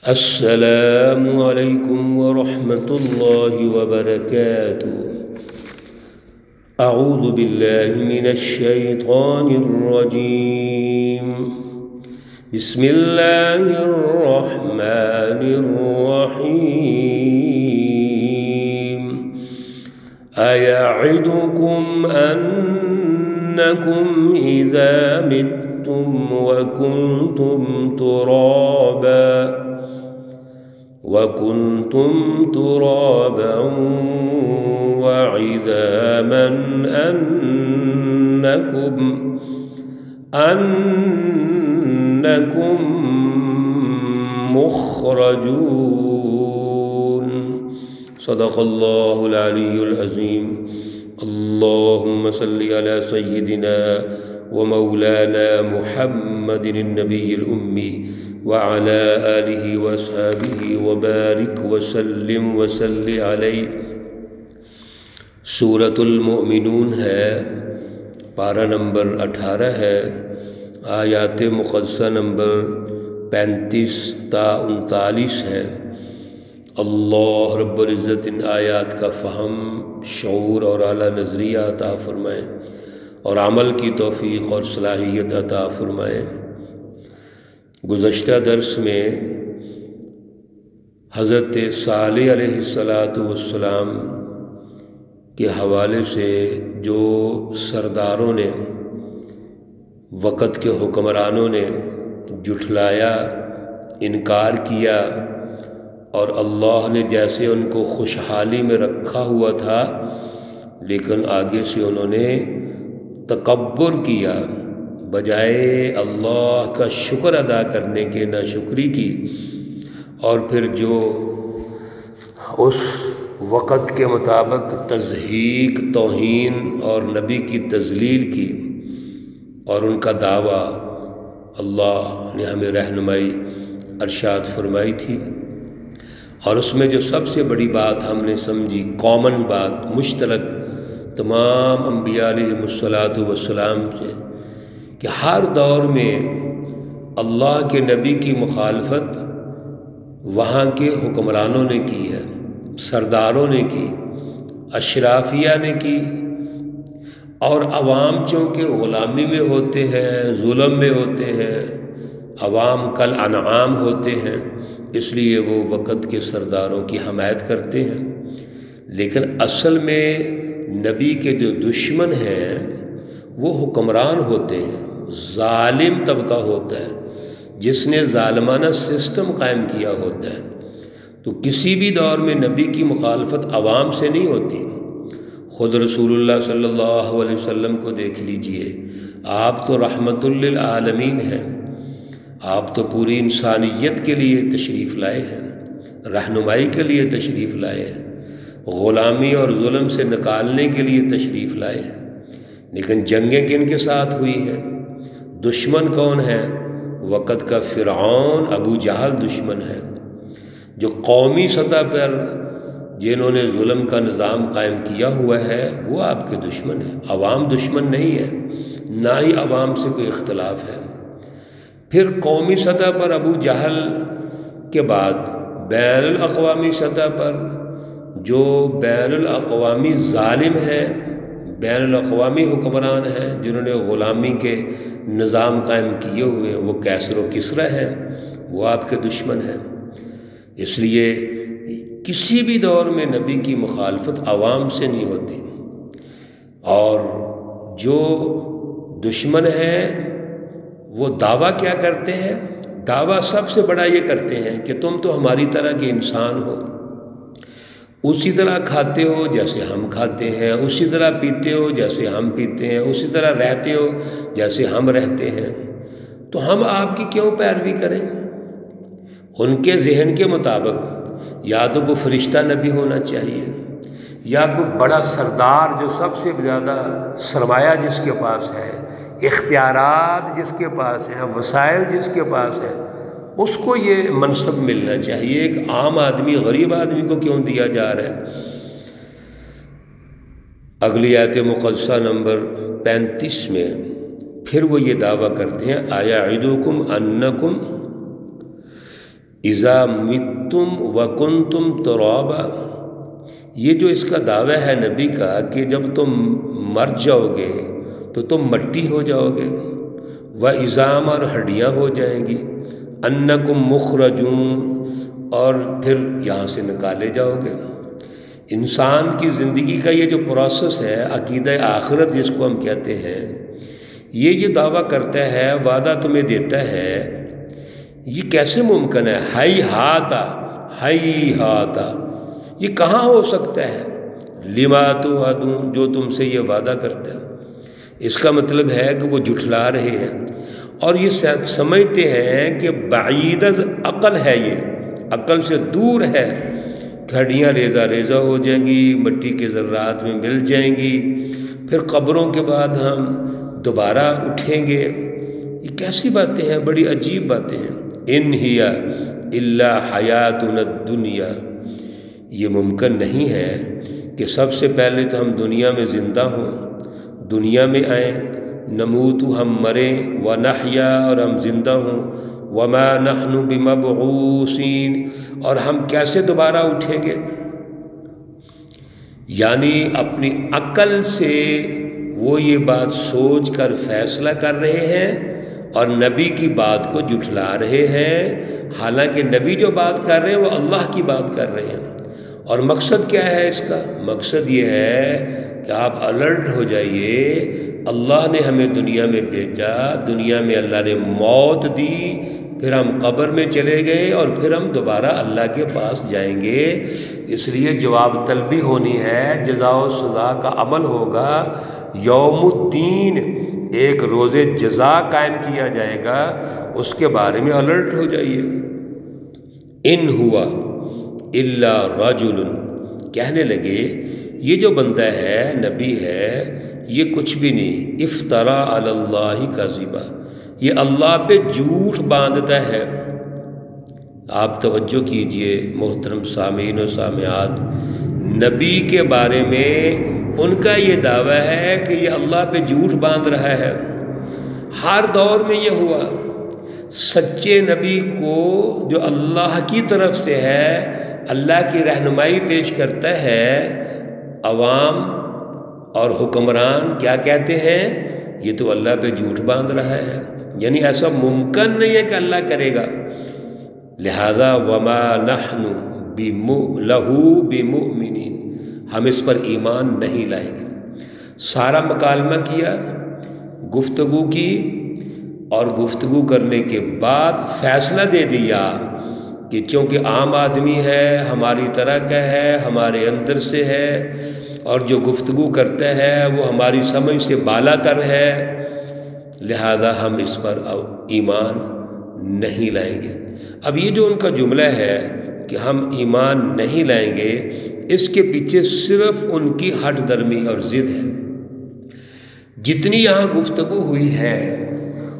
السلام علیکم ورحمۃ اللہ وبرکاتہ۔ اعوذ باللہ من الشیطان الرجیم، بسم اللہ الرحمن الرحیم۔ ایعدکم انکم اذا متم وکنتم ترابا وعظاما أنكم مخرجون۔ صدق اللہ العلی العظیم۔ اللہم صلی علی سیدنا ومولانا محمد النبی الأمی وعلى آلہ وصحبہ وبارک وسلم وصلی علیہ۔ سورۃ المؤمنون ہے، پارہ نمبر 18 ہے، آیات مقدسہ نمبر 35 تا 39 ہے۔ اللہ رب العزت ان آیات کا فہم، شعور اور اعلیٰ نظریہ عطا فرمائے اور عمل کی توفیق اور صلاحیت عطا فرمائے۔ گزشتہ درس میں حضرت صالح علیہ السلام کے حوالے سے جو سرداروں نے، وقت کے حکمرانوں نے جھٹلایا، انکار کیا، اور اللہ نے جیسے ان کو خوشحالی میں رکھا ہوا تھا لیکن آگے سے انہوں نے تکبر کیا، بجائے اللہ کا شکر ادا کرنے کے ناشکری کی، اور پھر جو اس وقت کے مطابق تضحیک، توہین اور نبی کی تذلیل کی، اور ان کا دعویٰ اللہ نے ہمیں رہنمائی ارشاد فرمائی تھی۔ اور اس میں جو سب سے بڑی بات ہم نے سمجھی، کامن بات، مشترک تمام انبیاء علیہ السلام سے، کہ ہر دور میں اللہ کے نبی کی مخالفت وہاں کے حکمرانوں نے کی ہے، سرداروں نے کی، اشرافیہ نے کی، اور عوام چونکہ غلامی میں ہوتے ہیں، ظلم میں ہوتے ہیں، عوام کل انعام ہوتے ہیں، اس لیے وہ وقت کے سرداروں کی حمایت کرتے ہیں۔ لیکن اصل میں نبی کے جو دشمن ہیں وہ حکمران ہوتے ہیں، ظالم طبقہ ہوتا ہے، جس نے ظالمانہ سسٹم قائم کیا ہوتا ہے۔ تو کسی بھی دور میں نبی کی مخالفت عوام سے نہیں ہوتی۔ خود رسول اللہ صلی اللہ علیہ وسلم کو دیکھ لیجئے، آپ تو رحمت للعالمین ہیں، آپ تو پوری انسانیت کے لیے تشریف لائے ہیں، رہنمائی کے لیے تشریف لائے ہیں، غلامی اور ظلم سے نکالنے کے لیے تشریف لائے ہیں، لیکن جنگیں کن کے ساتھ ہوئی ہیں؟ دشمن کون ہے؟ وقت کا فرعون ابو جہل دشمن ہے، جو قومی سطح پر جنہوں نے ظلم کا نظام قائم کیا ہوا ہے وہ آپ کے دشمن ہیں، عوام دشمن نہیں ہے، نہ ہی عوام سے کوئی اختلاف ہے۔ پھر قومی سطح پر ابو جہل کے بعد بین الاقوامی سطح پر جو بین الاقوامی ظالم ہیں، بین الاقوامی حکمران ہیں جنہوں نے غلامی کے نظام قائم کیے ہوئے ہیں، وہ کیسر و کسریٰ ہیں، وہ آپ کے دشمن ہیں۔ اس لیے کسی بھی دور میں نبی کی مخالفت عوام سے نہیں ہوتی، اور جو دشمن ہیں وہ دعویٰ کیا کرتے ہیں؟ دعویٰ سب سے بڑا یہ کرتے ہیں کہ تم تو ہماری طرح کے انسان ہو، اسی طرح کھاتے ہو جیسے ہم کھاتے ہیں، اسی طرح پیتے ہو جیسے ہم پیتے ہیں، اسی طرح رہتے ہو جیسے ہم رہتے ہیں، تو ہم آپ کی کیوں پیروی کریں؟ ان کے ذہن کے مطابق یا تو کوئی فرشتہ نبی ہونا چاہیے، یا کوئی بڑا سردار جو سب سے زیادہ سرمایہ جس کے پاس ہے، اختیارات جس کے پاس ہیں، وسائل جس کے پاس ہے، اس کو یہ منصب ملنا چاہیے۔ ایک عام آدمی، غریب آدمی کو کیوں دیا جا رہا ہے؟ اگلی آیت مقدسہ نمبر 35 میں پھر وہ یہ دعویٰ کرتے ہیں، ایعدکم انکم اذا متم وکنتم ترابا، یہ جو اس کا دعویٰ ہے نبی کا کہ جب تم مر جاؤ گے تو تم مٹی ہو جاؤ گے، وعظام اور ہڈیاں ہو جائیں گی، انکم مخرجون اور پھر یہاں سے نکالے جاؤ گے۔ انسان کی زندگی کا یہ جو پروسیس ہے، عقیدہ آخرت جس کو ہم کہتے ہیں، یہ دعویٰ کرتا ہے، وعدہ تمہیں دیتا ہے، یہ کیسے ممکن ہے؟ ہائی ہاتا، یہ کہاں ہو سکتا ہے؟ لما توعدون، جو تم سے یہ وعدہ کرتا ہے۔ اس کا مطلب ہے کہ وہ جھٹلا رہے ہیں اور یہ سمجھتے ہیں کہ بعید از عقل ہے، یہ عقل سے دور ہے، ہڈیاں ریزہ ریزہ ہو جائیں گی، مٹی کے ذرات میں مل جائیں گی، پھر قبروں کے بعد ہم دوبارہ اٹھیں گے۔ یہ کیسی باتیں ہیں؟ بڑی عجیب باتیں ہیں۔ ان ہی الا حیاتنا الدنیا، یہ ممکن نہیں ہے کہ سب سے پہلے تو ہم دنیا میں زندہ ہوں، دنیا میں آئیں، نموت ہم مریں، ونحیا اور ہم زندہ ہوں، وما نحن بمبعوثین اور ہم کیسے دوبارہ اٹھیں گے؟ یعنی اپنی عقل سے وہ یہ بات سوچ کر فیصلہ کر رہے ہیں اور نبی کی بات کو جھٹلا رہے ہیں، حالانکہ نبی جو بات کر رہے ہیں وہ اللہ کی بات کر رہے ہیں۔ اور مقصد کیا ہے اس کا؟ مقصد یہ ہے کہ آپ الرٹ ہو جائیے، اللہ نے ہمیں دنیا میں بھیجا، دنیا میں اللہ نے موت دی، پھر ہم قبر میں چلے گئے اور پھر ہم دوبارہ اللہ کے پاس جائیں گے۔ اس لیے جواب طلبی ہونی ہے، جزا و سزا کا عمل ہوگا، یوم الدین ایک روز جزا قائم کیا جائے گا، اس کے بارے میں الرٹ ہو جائیے۔ ان ہوا الا رجل، کہنے لگے یہ جو بندہ ہے، نبی ہے، یہ کچھ بھی نہیں، افترا علی اللہ کذبا، یہ اللہ پہ جھوٹ باندھتا ہے۔ آپ توجہ کیجئے محترم سامعین و سامعات، نبی کے بارے میں ان کا یہ دعویٰ ہے کہ یہ اللہ پہ جھوٹ باندھ رہا ہے۔ ہر دور میں یہ ہوا، سچے نبی کو جو اللہ کی طرف سے ہے، اللہ کی رہنمائی پیش کرتا ہے، عوام اور حکمران کیا کہتے ہیں؟ یہ تو اللہ پہ جھوٹ باندھ رہا ہے، یعنی ایسا ممکن نہیں ہے کہ اللہ کرے گا، لہذا وما نحن لہو بمؤمنین، ہم اس پر ایمان نہیں لائیں گے۔ سارا مکالمہ کیا، گفتگو کی، اور گفتگو کرنے کے بعد فیصلہ دے دیا کہ چونکہ عام آدمی ہے، ہماری طرح کا ہے، ہمارے اندر سے ہے، اور جو گفتگو کرتا ہے وہ ہماری سمجھ سے بالا تر ہے، لہذا ہم اس پر ایمان نہیں لائیں گے۔ اب یہ جو ان کا جملہ ہے کہ ہم ایمان نہیں لائیں گے، اس کے پیچھے صرف ان کی ہٹ درمی اور ضد ہے۔ جتنی یہاں گفتگو ہوئی ہے،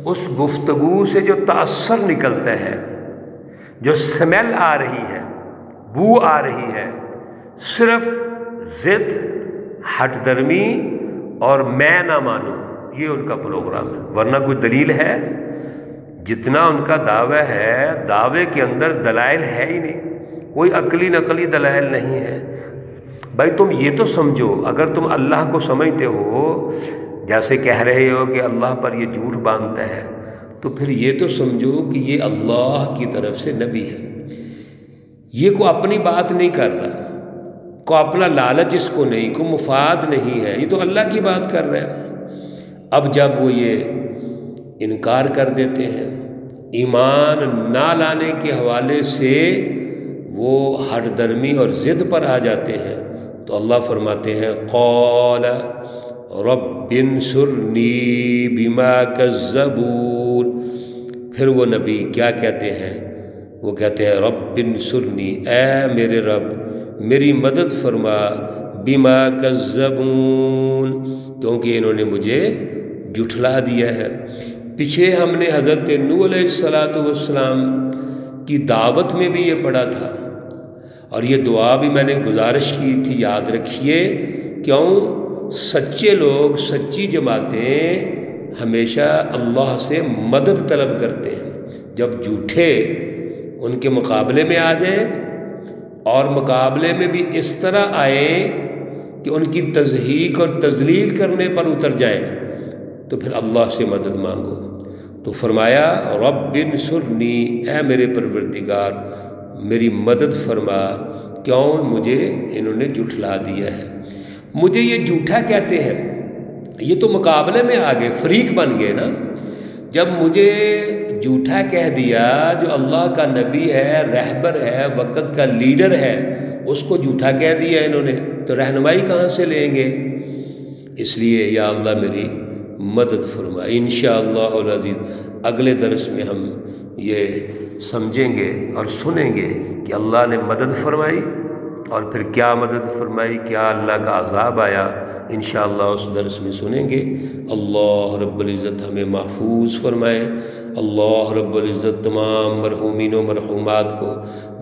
اس گفتگو سے جو تأثر نکلتا ہے، جو سمیل آ رہی ہے، بو آ رہی ہے، صرف ضد، ہٹ درمی اور میں نہ مانوں، یہ ان کا پروگرام ہے، ورنہ کوئی دلیل ہے؟ جتنا ان کا دعویٰ ہے، دعوے کے اندر دلائل ہے ہی نہیں، کوئی عقلی نقلی دلائل نہیں ہے۔ بھائی تم یہ تو سمجھو، اگر تم اللہ کو سمجھتے ہو، جیسے کہہ رہے ہو کہ اللہ پر یہ جھوٹ باندھتا ہے، تو پھر یہ تو سمجھو کہ یہ اللہ کی طرف سے نبی ہے، یہ کو اپنی بات نہیں کر رہا، کو اپنا لالچ اس کو نہیں، کو مفاد نہیں ہے، یہ تو اللہ کی بات کر رہا ہے۔ اب جب وہ یہ انکار کر دیتے ہیں، ایمان نہ لانے کے حوالے سے وہ ہٹ درمی اور ضد پر آ جاتے ہیں، تو اللہ فرماتے ہیں قال رب انصرنی بما کذبون۔ پھر وہ نبی کیا کہتے ہیں؟ وہ کہتے ہیں رب انصرنی، اے میرے رب میری مدد فرما، بما کذبون، کیونکہ انہوں نے مجھے جھٹلا دیا ہے۔ پیچھے ہم نے حضرت نوح علیہ السلام کی دعوت میں بھی یہ پڑھا تھا، اور یہ دعا بھی میں نے گزارش کی تھی، یاد رکھیے، کیوں؟ سچے لوگ، سچی جماعتیں ہمیشہ اللہ سے مدد طلب کرتے ہیں۔ جب جھوٹے ان کے مقابلے میں آ جائیں اور مقابلے میں بھی اس طرح آئیں کہ ان کی تضحیق اور تذلیل کرنے پر اتر جائیں، تو پھر اللہ سے مدد مانگو۔ تو فرمایا رب انصرنی، اے میرے پروردگار میری مدد فرما، کیوں مجھے انہوں نے جھٹلا دیا ہے، مجھے یہ جھوٹا کہتے ہیں، یہ تو مقابلے میں آ گئے، فریق بن گئے نا۔ جب مجھے جھوٹا کہہ دیا جو اللہ کا نبی ہے، رہبر ہے، وقت کا لیڈر ہے، اس کو جھوٹا کہہ دیا انہوں نے، تو رہنمائی کہاں سے لیں گے؟ اس لیے یا اللہ میری مدد فرما۔ انشاءاللہ العزیز اگلے درس میں ہم یہ سمجھیں گے اور سنیں گے کہ اللہ نے مدد فرمائی اور پھر کیا مدد فرمائی، کیا اللہ کا عذاب آیا، انشاءاللہ اس درس میں سنیں گے۔ اللہ رب العزت ہمیں محفوظ فرمائے، اللہ رب العزت تمام مرحومین و مرحومات کو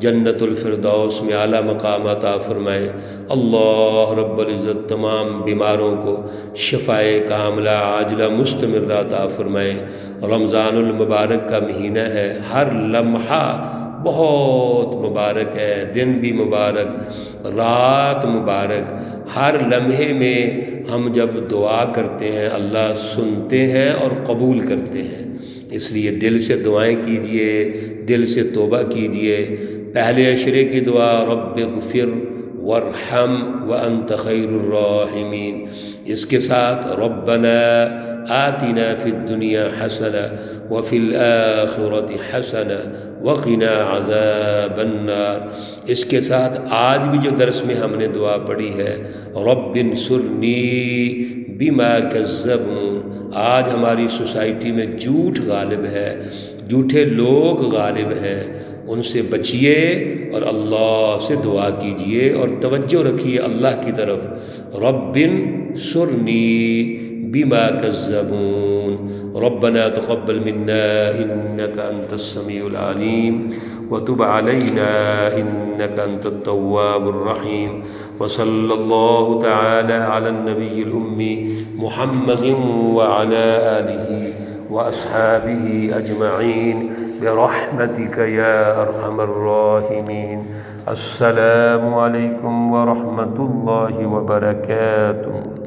جنت الفردوس میں اعلیٰ مقام عطا فرمائے، اللہ رب العزت تمام بیماروں کو شفائے کاملہ عاجلہ مستمرہ عطا فرمائے۔ رمضان المبارک کا مہینہ ہے، ہر لمحہ بہت مبارک ہے، دن بھی مبارک، رات مبارک، ہر لمحے میں ہم جب دعا کرتے ہیں اللہ سنتے ہیں اور قبول کرتے ہیں، اس لیے دل سے دعائیں کیجئے، دل سے توبہ کیجئے۔ پہلے عشرے کی دعا رب اغفر وارحم وانت خیر الراحمین، اس کے ساتھ ربنا آتنا فی الدنیا حسنہ وفی الآخرۃ حسنہ وقنا عذاب النار، اس کے ساتھ آج بھی جو درس میں ہم نے دعا پڑھی ہے رب انصرنی بما کذبون۔ آج ہماری سوسائٹی میں جھوٹ غالب ہے، جھوٹے لوگ غالب ہیں، ان سے بچیے اور اللہ سے دعا کیجئے اور توجہ رکھیے اللہ کی طرف۔ رب انصرنی بما كذبون۔ ربنا تقبل منا إنك أنت السميع العليم وتب علينا إنك أنت التواب الرحيم، وصلى الله تعالى على النبي الأمي محمد وعلى آله وأصحابه أجمعين برحمتك يا أرحم الراحمين۔ السلام عليكم ورحمة الله وبركاته۔